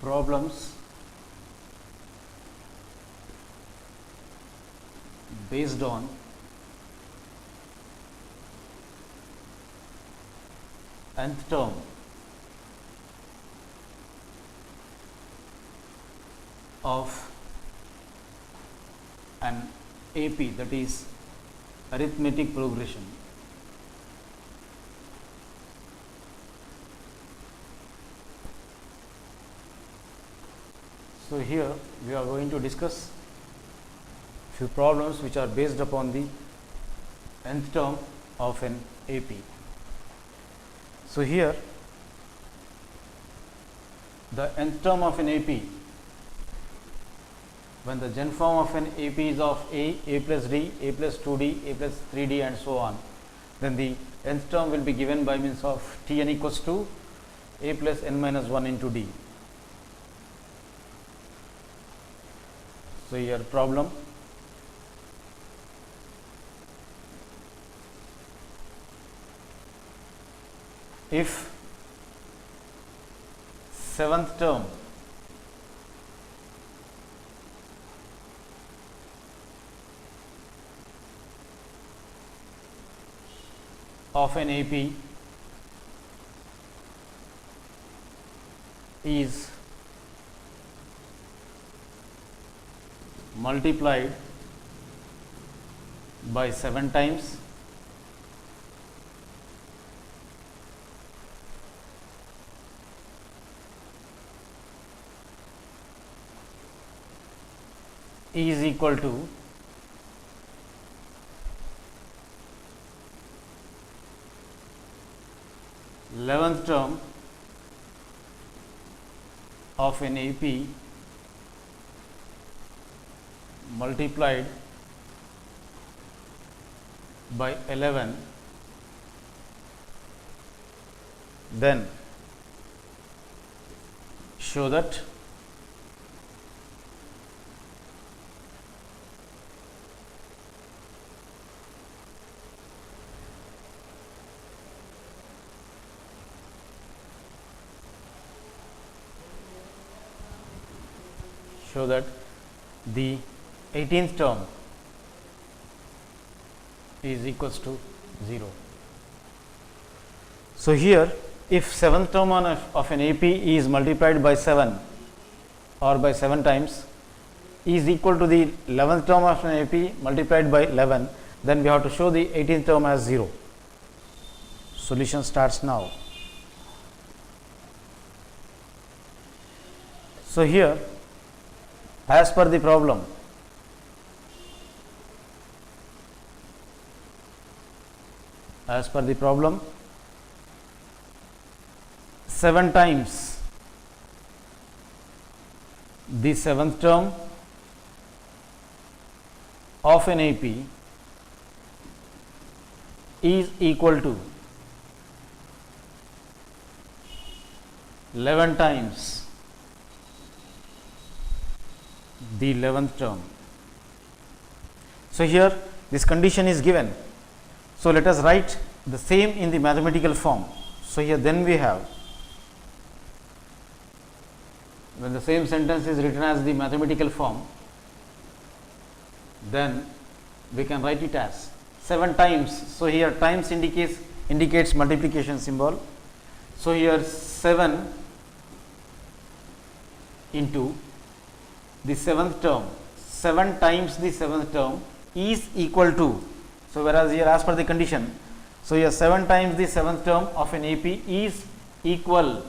problems based on nth term of an AP, that is arithmetic progression. So here we are going to discuss few problems which are based upon the nth term of an AP. So here the nth term of an AP, when the gen form of an AP is of a plus d, a plus 2d, a plus 3d and so on, then the nth term will be given by means of Tn equals to a plus n minus 1 into d. So here problem, if seventh term of an AP is multiplied by 7 times, is equal to eleventh term of an AP multiplied by 11, then show that the 18th term is equals to 0. So here if 7th term of an AP is multiplied by 7 or by 7 times is equal to the 11th term of an AP multiplied by 11, then we have to show the 18th term as 0. Solution starts now. So here, as per the problem, as per the problem, 7 times the 7th term of an AP is equal to 11 times the 11th term. So here this condition is given. So let us write the same in the mathematical form. So here then we have, when the same sentence is written as the mathematical form, then we can write it as 7 times. So here times indicates multiplication symbol. So here 7 into the 7th term, 7 times the 7th term is equal to, so whereas here as per the condition, so here 7 times the 7th term of an AP is equal,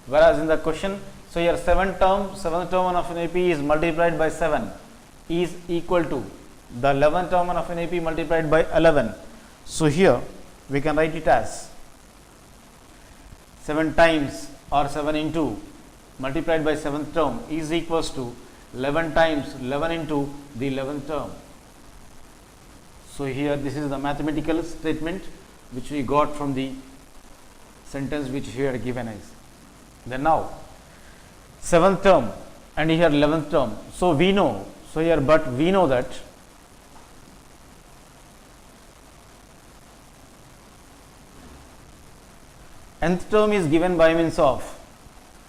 whereas in the question, so here 7th term of an AP is multiplied by 7 is equal to the 11th term of an AP multiplied by 11. So here we can write it as 7 times or 7 into multiplied by 7th term is equals to 11 times 11 into the 11th term. So here this is the mathematical statement which we got from the sentence which here given is. Then now 7th term and here 11th term. So we know, so here but we know that nth term is given by means of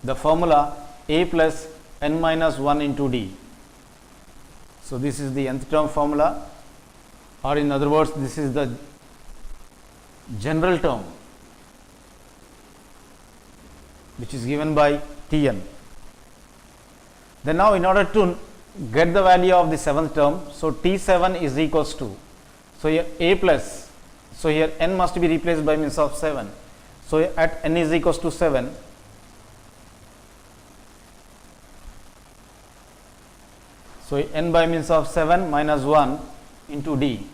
the formula a plus n minus 1 into d. So, this is the nth term formula, or in other words, this is the general term which is given by T n. Then now, in order to get the value of the 7th term, so T7 is equals to, so here a plus, so here n must be replaced by means of 7. So, at n is equals to 7, so n by means of 7 minus 1 into d.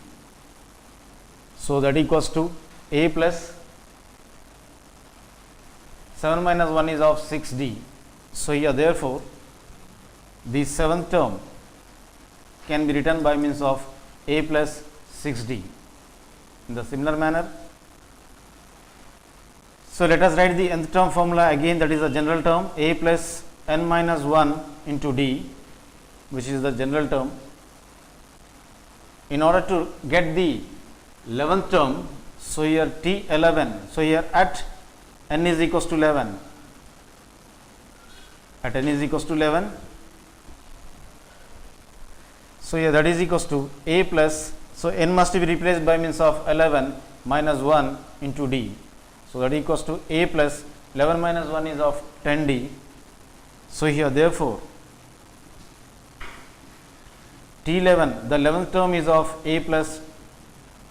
So, that equals to a plus 7 minus 1 is of 6d. So, here therefore, the 7th term can be written by means of a plus 6d. In the similar manner, so let us write the nth term formula again, that is the general term a plus n minus 1 into d, which is the general term. In order to get the 11th term, so here T11, so here at n is equals to 11, at n is equals to 11, so here that is equals to a plus, so n must be replaced by means of 11 minus 1 into d. So, that equals to a plus 11 minus 1 is of 10d. So, here therefore, T11, the 11th term is of a plus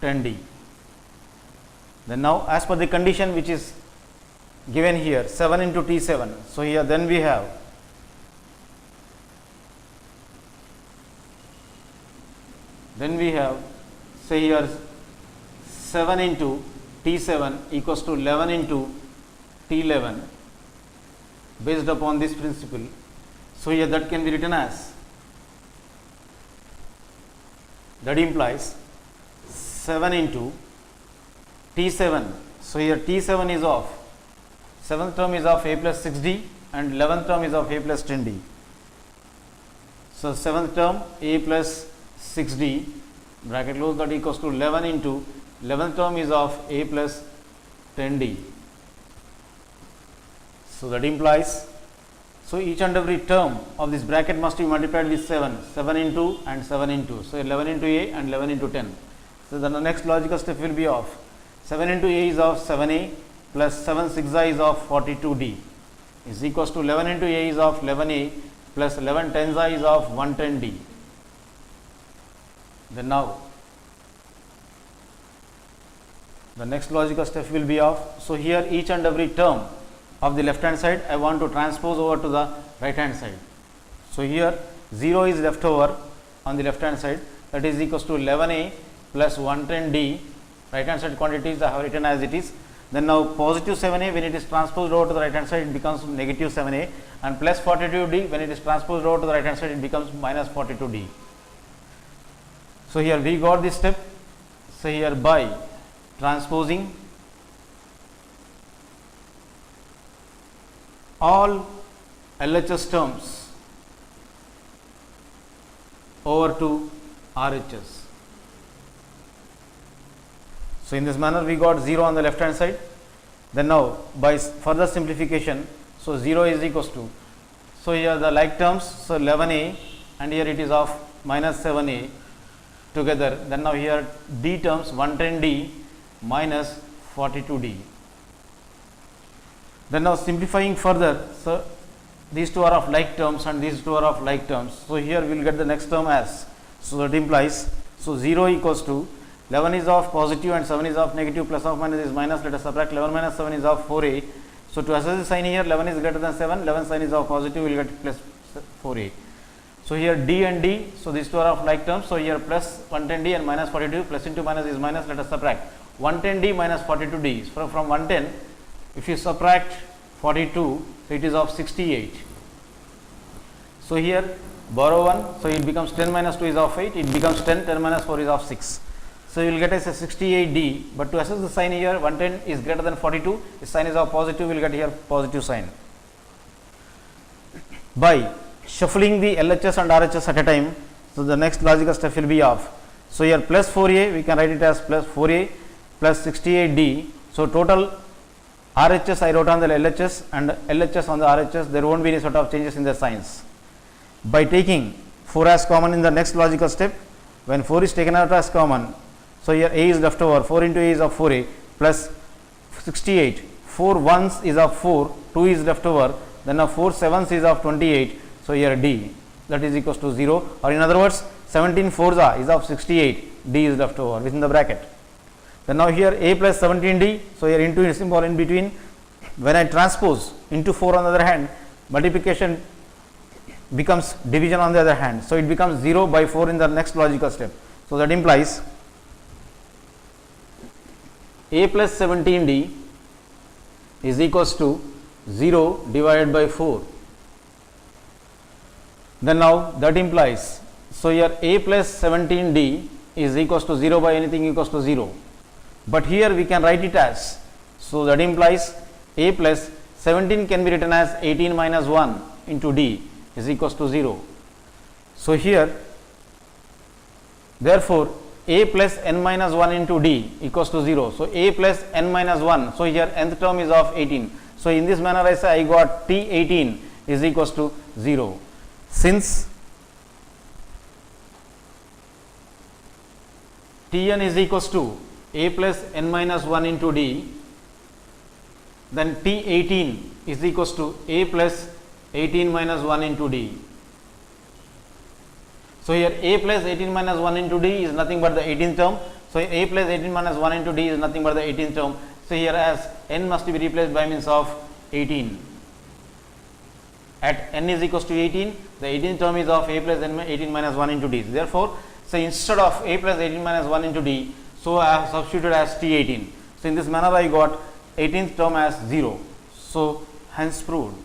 10d. Then now, as per the condition which is given here, 7 into T7. So, here then we have say here 7 into T7 equals to 11 into T11 based upon this principle. So, here that can be written as, that implies 7 into T7. So, here T7 is of 7th term is of a plus 6d and 11th term is of a plus 10d. So, 7th term a plus 6d bracket close, that equals to 11 into 11th term is of a plus 10d. So, that implies, so each and every term of this bracket must be multiplied with 7 into and 7 into. So, 11 into a and 11 into 10. So, then the next logical step will be of 7 into a is of 7a plus 7 6i is of 42d is equals to 11 into a is of 11a plus 11 10i is of 110d. Then now, the next logical step will be of, so here each and every term of the left hand side I want to transpose over to the right hand side. So, here 0 is left over on the left hand side, that is equals to 11a plus 110d, right hand side quantities I have written as it is. Then now, positive 7a when it is transposed over to the right hand side it becomes negative 7a, and plus 42d when it is transposed over to the right hand side it becomes minus 42d. So, here we got this step. So, here by transposing all LHS terms over to RHS. So, in this manner we got 0 on the left hand side. Then now, by further simplification, so 0 is equals to, so here the like terms, so 11a and here it is of minus 7a together. Then now, here d terms 110d minus 42d. Then now, simplifying further, so these two are of like terms and these two are of like terms. So, here we will get the next term as, so that implies, so 0 equals to 11 is of positive and 7 is of negative, plus of minus is minus, let us subtract 11 minus 7 is of 4a. So, to assess the sign here 11 is greater than 7, 11 sign is of positive, we will get plus 4a. So, here d and d, so these two are of like terms. So, here plus 110d and minus 42, plus into minus is minus, let us subtract 110d minus 42d. So, from 110 if you subtract 42, so it is of 68. So, here borrow 1, so it becomes 10 minus 2 is of 8, it becomes 10, 10 minus 4 is of 6. So, you will get as a 68d, but to assess the sign here 110 is greater than 42, the sign is of positive, we will get here positive sign. By shuffling the LHS and RHS at a time, so the next logical step will be of, so here plus 4a, we can write it as plus 4a plus 68d. So, total RHS I wrote on the LHS and LHS on the RHS, there won't be any sort of changes in the signs. By taking 4 as common in the next logical step, when 4 is taken out as common, so here A is left over, 4 into A is of 4A plus 68, 4 ones is of 4, 2 is left over, then now 4 sevens is of 28, so here D, that is equals to 0, or in other words 17 fours is of 68, D is left over within the bracket. Then now here A plus 17D, so here into symbol in between. When I transpose into 4 on the other hand, multiplication becomes division on the other hand, so it becomes 0 by 4 in the next logical step. So that implies A plus 17D is equals to 0 divided by 4. Then now that implies, so here A plus 17D is equals to 0 by anything equals to 0. But here we can write it as, so that implies A plus 17 can be written as 18 minus 1 into D is equals to 0. So here therefore A plus n minus 1 into D equals to 0. So A plus n minus 1, so here nth term is of 18. So in this manner I say I got T18 is equals to 0. Since Tn is equals to A plus n minus 1 into D, then T18 is equals to A plus 18 minus 1 into D. So here A plus 18 minus 1 into D is nothing but the 18th term. So A plus 18 minus 1 into D is nothing but the 18th term. So here as n must be replaced by means of 18. At n is equals to 18, the 18th term is of A plus n 18 minus 1 into D. Therefore, so instead of A plus 18 minus 1 into D, so I have substituted as T18. So in this manner I got 18th term as 0. So hence proved.